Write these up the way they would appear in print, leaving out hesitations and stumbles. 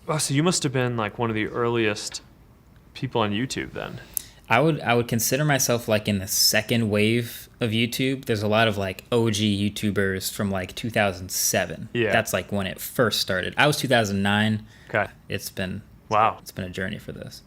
Oh, so you must have been like one of the earliest people on YouTube then. I would consider myself like in the second wave of YouTube. There's a lot of like OG YouTubers from like 2007. Yeah. That's like when it first started. I was 2009. Okay. It's been Wow. it's been a journey for this.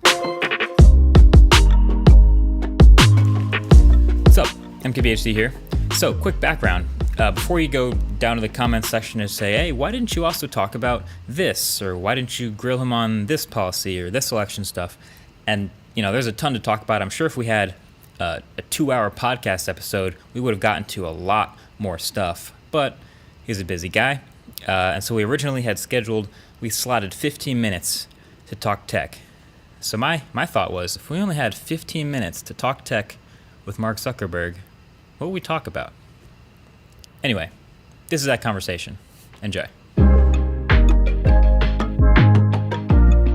What's up? MKBHD here. So, quick background. Before you go down to the comments section and say, hey, why didn't you also talk about this? Or why didn't you grill him on this policy or this election stuff? And, there's a ton to talk about. I'm sure if we had a 2-hour podcast episode, we would have gotten to a lot more stuff. But he's a busy guy. And so we originally had we slotted 15 minutes to talk tech. So my thought was, if we only had 15 minutes to talk tech with Mark Zuckerberg, what would we talk about? Anyway, this is that conversation. Enjoy.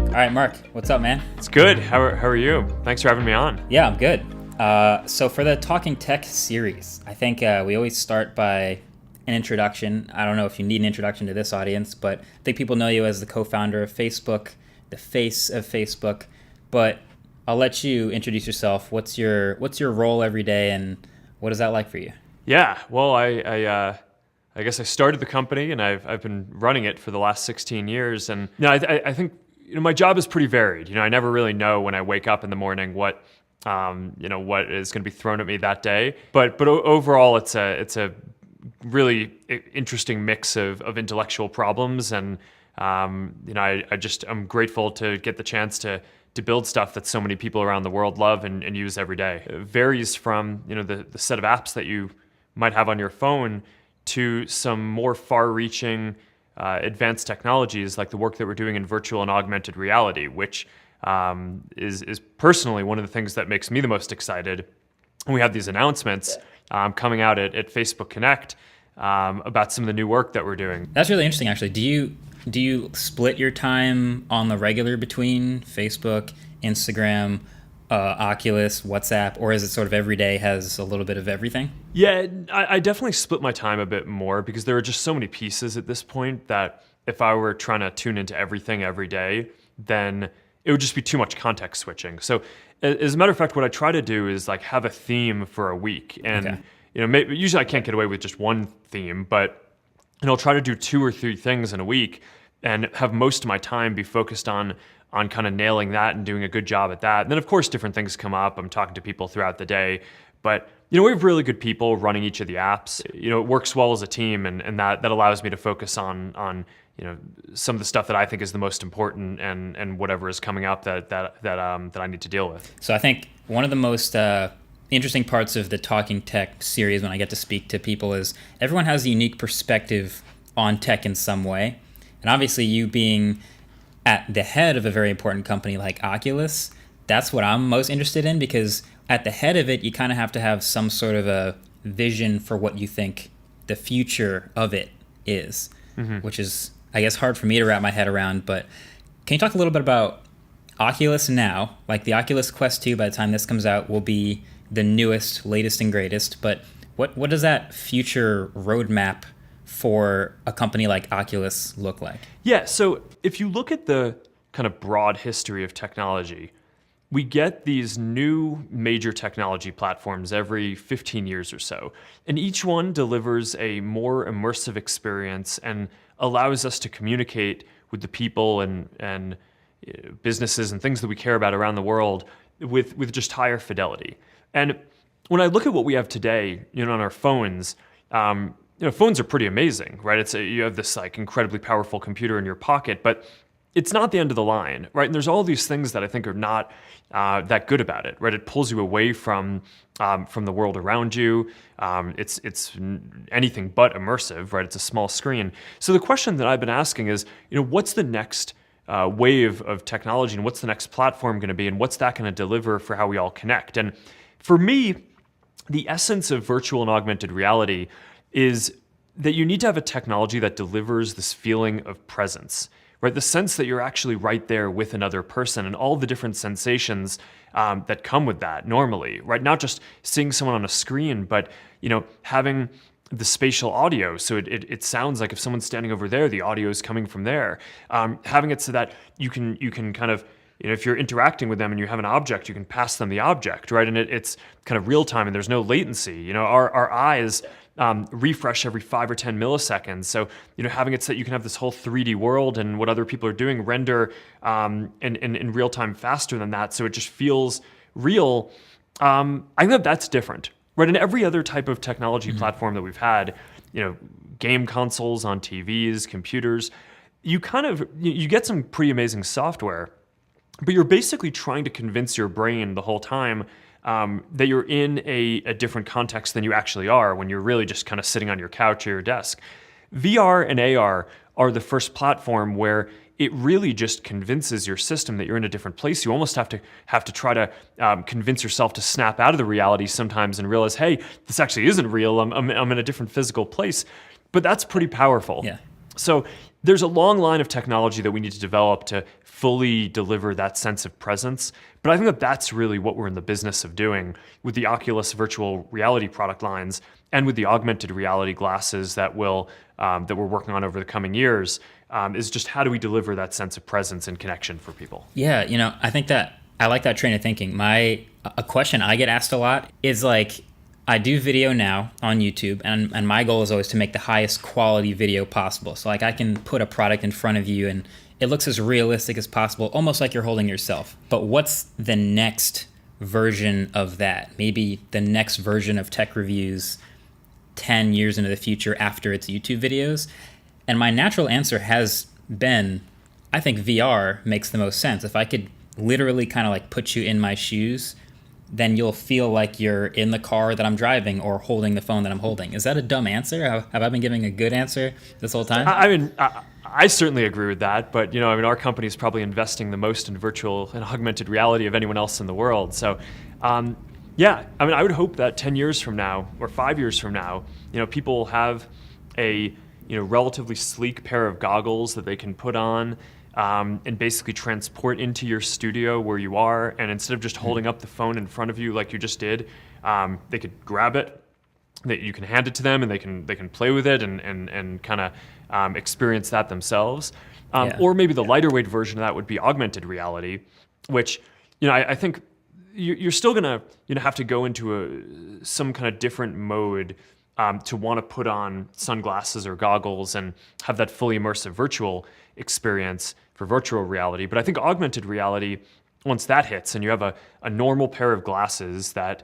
All right, Mark, what's up, man? It's good. How are you? Thanks for having me on. Yeah, I'm good. So for the Talking Tech series, I think we always start by an introduction. I don't know if you need an introduction to this audience, but I think people know you as the co-founder of Facebook, the face of Facebook. But I'll let you introduce yourself. What's your role every day, and what is that like for you? Yeah. Well, I guess I started the company and I've been running it for the last 16 years. And I think my job is pretty varied. I never really know when I wake up in the morning what what is going to be thrown at me that day. But overall, it's a really interesting mix of intellectual problems, and I'm grateful to get the chance to build stuff that so many people around the world love and use every day. It varies from the set of apps that you might have on your phone to some more far-reaching advanced technologies like the work that we're doing in virtual and augmented reality, which is personally one of the things that makes me the most excited. And we have these announcements coming out at Facebook Connect about some of the new work that we're doing. That's really interesting, actually. Do you split your time on the regular between Facebook, Instagram, Oculus, WhatsApp, or is it sort of every day has a little bit of everything? Yeah, I definitely split my time a bit more because there are just so many pieces at this point that if I were trying to tune into everything every day, then it would just be too much context switching. So as a matter of fact, what I try to do is like have a theme for a week. And maybe, usually I can't get away with just one theme, but I'll try to do 2 or 3 things in a week and have most of my time be focused on kind of nailing that and doing a good job at that. And then of course different things come up. I'm talking to people throughout the day, but we have really good people running each of the apps. It works well as a team, and that allows me to focus on some of the stuff that I think is the most important and whatever is coming up that I need to deal with. So I think one of the most interesting parts of the Talking Tech series when I get to speak to people is everyone has a unique perspective on tech in some way. And obviously you being at the head of a very important company like Oculus, that's what I'm most interested in, because at the head of it, you kind of have to have some sort of a vision for what you think the future of it is, which is, I guess, hard for me to wrap my head around. But can you talk a little bit about Oculus now? Like the Oculus Quest 2, by the time this comes out, will be the newest, latest, and greatest. But what does that future roadmap for a company like Oculus look like? Yeah, so if you look at the kind of broad history of technology, we get these new major technology platforms every 15 years or so. And each one delivers a more immersive experience and allows us to communicate with the people and businesses and things that we care about around the world with just higher fidelity. And when I look at what we have today, on our phones, phones are pretty amazing, right? You have this like incredibly powerful computer in your pocket, but it's not the end of the line, right? And there's all these things that I think are not that good about it, right? It pulls you away from the world around you. It's anything but immersive, right? It's a small screen. So the question that I've been asking is, what's the next wave of technology, and what's the next platform going to be, and what's that going to deliver for how we all connect? And for me, the essence of virtual and augmented reality is that you need to have a technology that delivers this feeling of presence, right? The sense that you're actually right there with another person and all the different sensations that come with that normally, right? Not just seeing someone on a screen, but having the spatial audio, so it sounds like if someone's standing over there, the audio is coming from there. Having it so that you can kind of, if you're interacting with them and you have an object, you can pass them the object, right? And it's kind of real time and there's no latency. Our eyes refresh every 5 or 10 milliseconds. So, having it so that you can have this whole 3D world and what other people are doing render in real time faster than that. So it just feels real. I think that's different, right? In every other type of technology platform that we've had, game consoles on TVs, computers, you get some pretty amazing software, but you're basically trying to convince your brain the whole time that you're in a different context than you actually are when you're really just kind of sitting on your couch or your desk. VR and AR are the first platform where it really just convinces your system that you're in a different place. You almost have to try to convince yourself to snap out of the reality sometimes and realize, hey, this actually isn't real. I'm in a different physical place. But that's pretty powerful. Yeah. So there's a long line of technology that we need to develop to fully deliver that sense of presence. But I think that that's really what we're in the business of doing with the Oculus virtual reality product lines and with the augmented reality glasses that we're working on over the coming years, is just how do we deliver that sense of presence and connection for people? Yeah, I think that I like that train of thinking. A question I get asked a lot is like, I do video now on YouTube, and my goal is always to make the highest quality video possible. So like I can put a product in front of you and it looks as realistic as possible, almost like you're holding yourself. But what's the next version of that? Maybe the next version of tech reviews 10 years into the future after its YouTube videos? And my natural answer has been, I think VR makes the most sense. If I could literally kind of like put you in my shoes, then you'll feel like you're in the car that I'm driving or holding the phone that I'm holding. Is that a dumb answer? Have I been giving a good answer this whole time? I mean, I certainly agree with that, but our company is probably investing the most in virtual and augmented reality of anyone else in the world. So, yeah, I mean, I would hope that 10 years from now or 5 years from now, people will have a relatively sleek pair of goggles that they can put on and basically transport into your studio where you are. And instead of just holding up the phone in front of you like you just did, they could grab it, that you can hand it to them, and they can play with it and kind of experience that themselves. Or maybe the lighter weight version of that would be augmented reality, which I think you're still gonna have to go into some kind of different mode to want to put on sunglasses or goggles and have that fully immersive virtual experience for virtual reality. But I think augmented reality, once that hits and you have a normal pair of glasses that,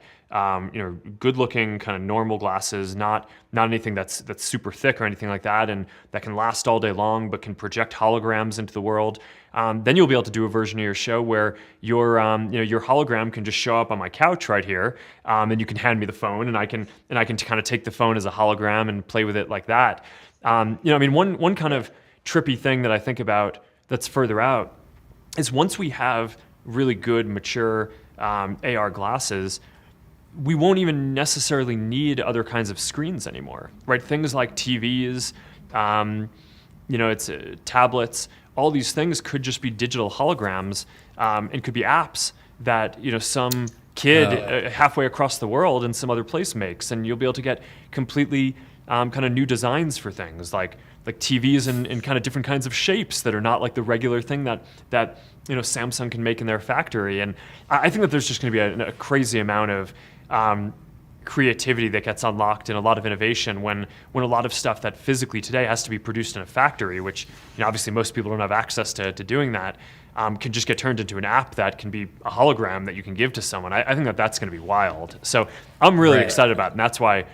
good looking kind of normal glasses, not anything that's super thick or anything like that, and that can last all day long but can project holograms into the world, then you'll be able to do a version of your show where your hologram can just show up on my couch right here, and you can hand me the phone and I can kind of take the phone as a hologram and play with it like that. One kind of trippy thing that I think about that's further out is once we have really good, mature AR glasses, we won't even necessarily need other kinds of screens anymore, right? Things like TVs, tablets, all these things could just be digital holograms and could be apps that, some kid halfway across the world in some other place makes, and you'll be able to get completely kind of new designs for things like TVs in kind of different kinds of shapes that are not like the regular thing that Samsung can make in their factory. And I think that there's just going to be a crazy amount of creativity that gets unlocked and a lot of innovation when a lot of stuff that physically today has to be produced in a factory, which obviously most people don't have access to doing that, can just get turned into an app that can be a hologram that you can give to someone. I think that's going to be wild. So I'm really excited about it, and that's why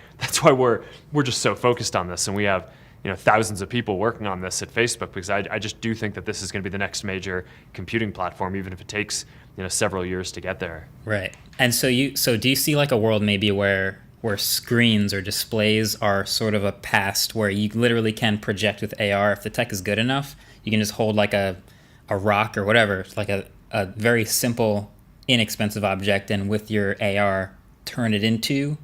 we're just so focused on this, and we have thousands of people working on this at Facebook, because I just do think that this is going to be the next major computing platform, even if it takes several years to get there. Right. And so do you see like a world maybe where screens or displays are sort of a past, where you literally can project with AR if the tech is good enough? You can just hold like a rock or whatever, like a very simple, inexpensive object, and with your AR turn it into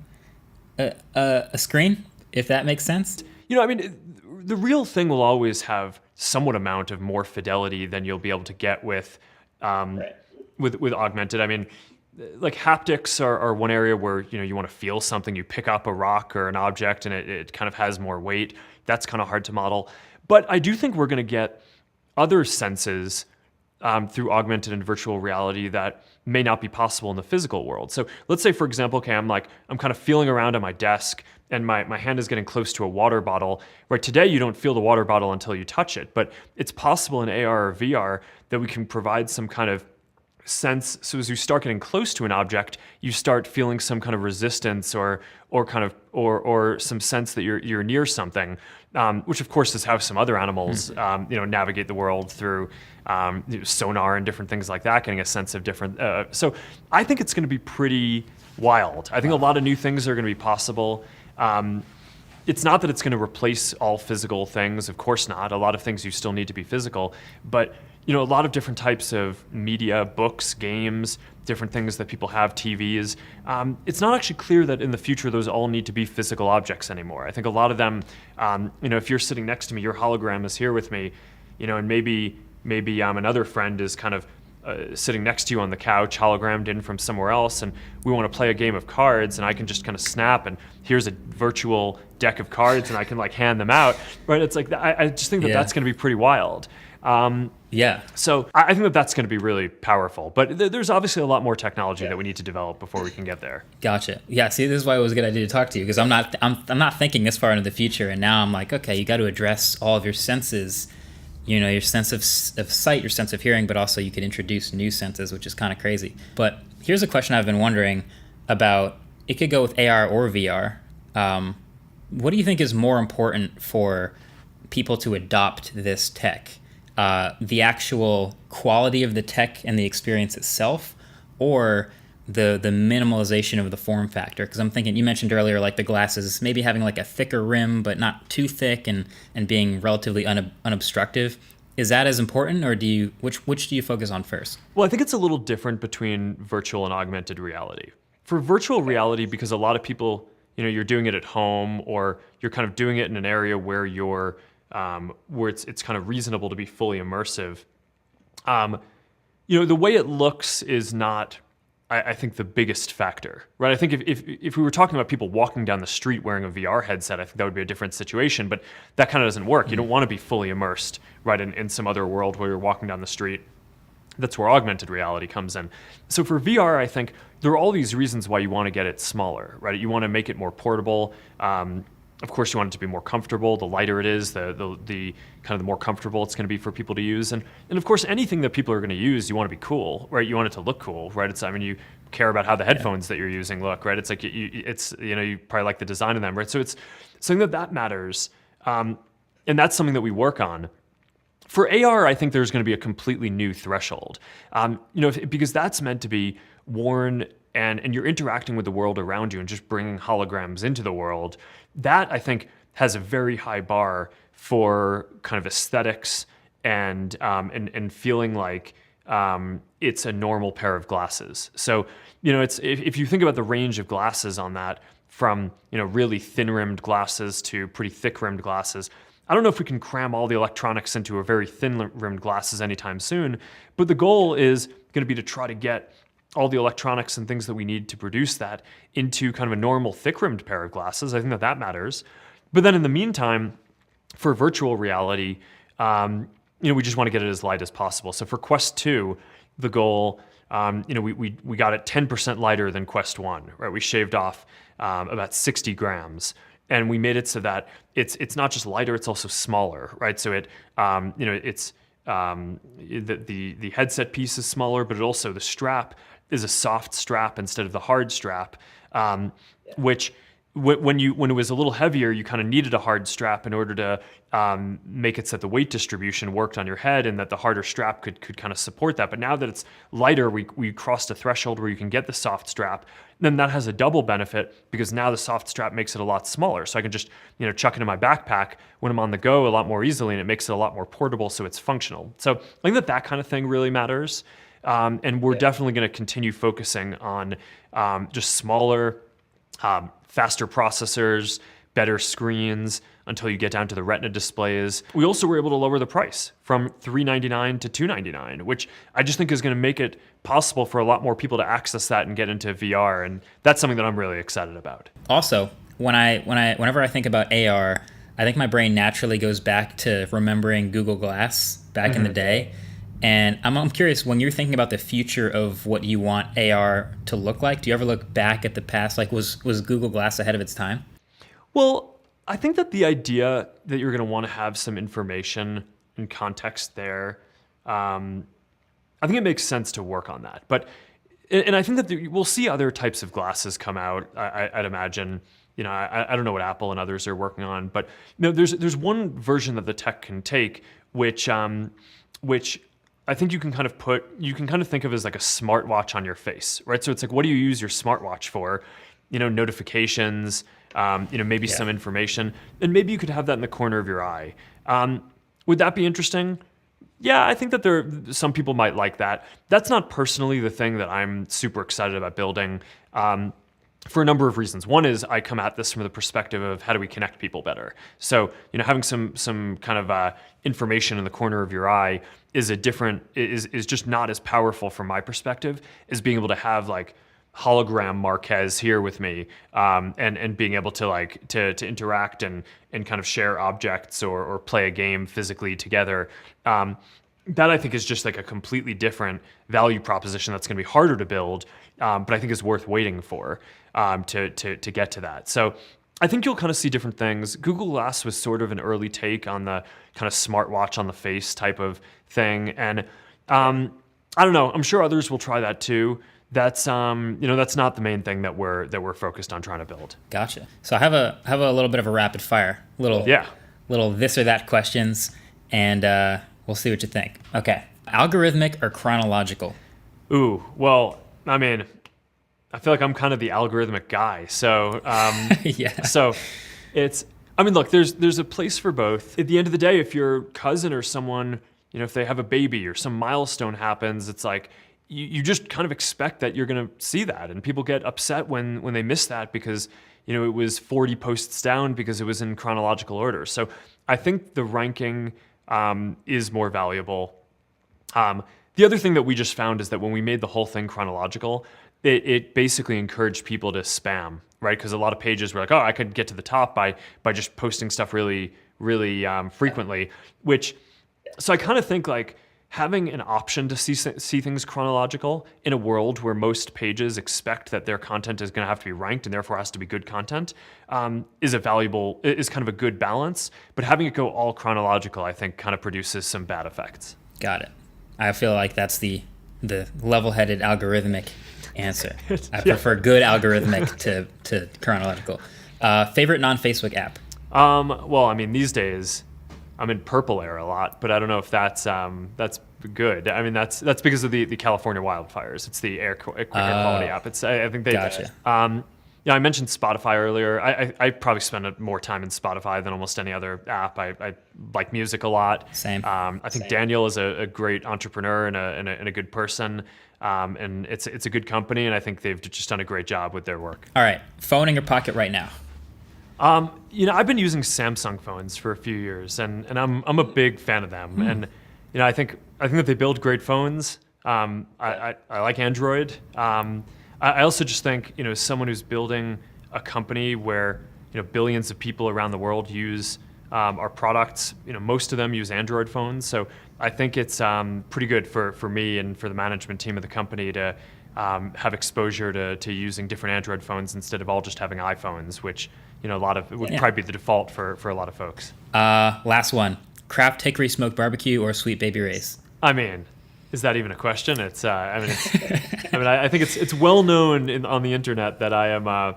a screen, if that makes sense? The real thing will always have somewhat amount of more fidelity than you'll be able to get with augmented. like haptics are one area where you want to feel something. You pick up a rock or an object, and it kind of has more weight. That's kind of hard to model. But I do think we're going to get other senses through augmented and virtual reality that may not be possible in the physical world. So let's say, for example, okay, I'm kind of feeling around on my desk, and my hand is getting close to a water bottle. Right, today you don't feel the water bottle until you touch it, but it's possible in AR or VR that we can provide some kind of sense. So as you start getting close to an object, you start feeling some kind of resistance or some sense that you're near something, which of course is how some other animals navigate the world through sonar and different things like that, getting a sense of different. So I think it's going to be pretty wild. I think a lot of new things are going to be possible. It's not that it's going to replace all physical things. Of course not. A lot of things you still need to be physical, but a lot of different types of media, books, games, different things that people have, TVs. It's not actually clear that in the future those all need to be physical objects anymore. I think a lot of them, if you're sitting next to me, your hologram is here with me, and maybe another friend is kind of sitting next to you on the couch, hologrammed in from somewhere else, and we want to play a game of cards, and I can just kind of snap, and here's a virtual deck of cards, and I can hand them out. Right? It's like I just think that that's going to be pretty wild. So I think that that's going to be really powerful, but there's obviously a lot more technology that we need to develop before we can get there. Gotcha. Yeah. See, this is why it was a good idea to talk to you, because I'm not thinking this far into the future, and now I'm like, okay, you got to address all of your senses, your sense of sight, your sense of hearing, but also you could introduce new senses, which is kind of crazy. But here's a question I've been wondering about. It could go with AR or VR. What do you think is more important for people to adopt this tech? The actual quality of the tech and the experience itself, or the minimalization of the form factor? Because I'm thinking, you mentioned earlier, like the glasses maybe having like a thicker rim but not too thick, and being relatively unobstructive. Is that as important, or which do you focus on first? Well, I think it's a little different between virtual and augmented reality. For virtual reality, because a lot of people, you're doing it at home, or you're kind of doing it in an area where you're where it's kind of reasonable to be fully immersive. The way it looks is not, I think, the biggest factor, right? I think if we were talking about people walking down the street wearing a VR headset, I think that would be a different situation, but that kind of doesn't work. You don't want to be fully immersed, right, in some other world where you're walking down the street. That's where augmented reality comes in. So for VR, I think there are all these reasons why you want to get it smaller, right? You want to make it more portable. Of course, you want it to be more comfortable. The lighter it is, the kind of the more comfortable it's going to be for people to use. And of course, anything that people are going to use, you want to be cool, right? You want it to look cool, right? You care about how the headphones that you're using look, right? It's like you probably like the design of them, right? So it's something that matters, and that's something that we work on. For AR, I think there's going to be a completely new threshold, because that's meant to be worn, and you're interacting with the world around you and just bringing holograms into the world. That, I think, has a very high bar for kind of aesthetics and feeling like it's a normal pair of glasses. So, it's if you think about the range of glasses on that, from really thin-rimmed glasses to pretty thick-rimmed glasses. I don't know if we can cram all the electronics into a very thin-rimmed glasses anytime soon, but the goal is going to be to try to get all the electronics and things that we need to produce that into kind of a normal thick-rimmed pair of glasses. I think that matters. But then in the meantime, for virtual reality, we just want to get it as light as possible. So for Quest 2, the goal, we got it 10% lighter than Quest 1, right? We shaved off about 60 grams. And we made it so that it's not just lighter, it's also smaller, right? So it's the headset piece is smaller, but the strap is a soft strap instead of the hard strap, which when it was a little heavier, you kind of needed a hard strap in order to make it so that the weight distribution worked on your head, and that the harder strap could kind of support that. But now that it's lighter, we crossed a threshold where you can get the soft strap. Then that has a double benefit, because now the soft strap makes it a lot smaller. So I can just chuck it in my backpack when I'm on the go a lot more easily, and it makes it a lot more portable, so it's functional. So I think that kind of thing really matters. And we're definitely going to continue focusing on just smaller, faster processors, better screens, until you get down to the Retina displays. We also were able to lower the price from $399 to $299, which I just think is going to make it possible for a lot more people to access that and get into VR. And that's something that I'm really excited about. Also, whenever I think about AR, I think my brain naturally goes back to remembering Google Glass back in the day. And I'm curious, when you're thinking about the future of what you want AR to look like, do you ever look back at the past? Like, was Google Glass ahead of its time? Well, I think that the idea that you're going to want to have some information and context there, I think it makes sense to work on that. And I think that we'll see other types of glasses come out. I'd imagine. I don't know what Apple and others are working on, but there's one version that the tech can take, which I think you can kind of think of as like a smartwatch on your face, right? So it's like, what do you use your smartwatch for? Notifications, maybe some information, and maybe you could have that in the corner of your eye. Would that be interesting? Yeah, I think that some people might like that. That's not personally the thing that I'm super excited about building. For a number of reasons. One is I come at this from the perspective of how do we connect people better. So, having some kind of information in the corner of your eye is just not as powerful from my perspective as being able to have like hologram Marquez here with me, and being able to to interact and kind of share objects or play a game physically together. That I think is just like a completely different value proposition that's going to be harder to build, but I think is worth waiting for to get to that. So I think you'll kind of see different things. Google Glass was sort of an early take on the kind of smartwatch on the face type of thing, and I don't know. I'm sure others will try that too. That's that's not the main thing that we're focused on trying to build. Gotcha. So I have a little bit of a rapid fire, little this or that questions, and we'll see what you think. Okay, algorithmic or chronological? Ooh, well, I mean, I feel like I'm kind of the algorithmic guy. So yeah. So look, there's a place for both. At the end of the day, if your cousin or someone, if they have a baby or some milestone happens, it's like you just kind of expect that you're going to see that, and people get upset when they miss that because it was 40 posts down because it was in chronological order. So I think the ranking is more valuable. The other thing that we just found is that when we made the whole thing chronological, it basically encouraged people to spam, right? Because a lot of pages were like, oh, I could get to the top by just posting stuff really, really frequently. So I kind of think like having an option to see things chronological in a world where most pages expect that their content is going to have to be ranked and therefore has to be good content is kind of a good balance. But having it go all chronological, I think, kind of produces some bad effects. Got it. I feel like that's the level-headed algorithmic answer. I prefer good algorithmic to chronological. Favorite non-Facebook app? Well, I mean, these days I'm in Purple Air a lot, but I don't know if that's good. I mean, that's because of the California wildfires. It's the air quality app. I think they. Gotcha. I mentioned Spotify earlier. I probably spend more time in Spotify than almost any other app. I like music a lot. Same. I think Daniel is a great entrepreneur and a good person. And it's a good company, and I think they've just done a great job with their work. All right, phone in your pocket right now. I've been using Samsung phones for a few years, and I'm a big fan of them. And I think that they build great phones. I like Android. I also just think, as someone who's building a company where billions of people around the world use our products, most of them use Android phones. So I think it's pretty good for me and for the management team of the company to have exposure to using different Android phones instead of all just having iPhones, which it would probably be the default for a lot of folks. Last one: Craft Hickory Smoked Barbecue or Sweet Baby Ray's? I mean, is that even a question? I think it's well known on the internet that I am a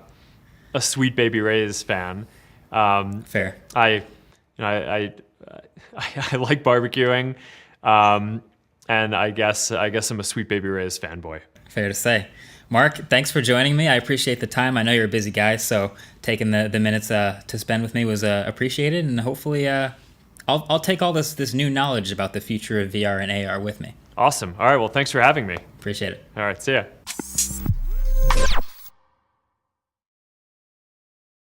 Sweet Baby Ray's fan. Fair. I like barbecuing, and I guess I'm a Sweet Baby Ray's fanboy. Fair to say. Mark, thanks for joining me. I appreciate the time. I know you're a busy guy, so taking the minutes to spend with me was appreciated, and hopefully I'll take all this new knowledge about the future of VR and AR with me. Awesome. All right. Well, thanks for having me. Appreciate it. All right. See ya.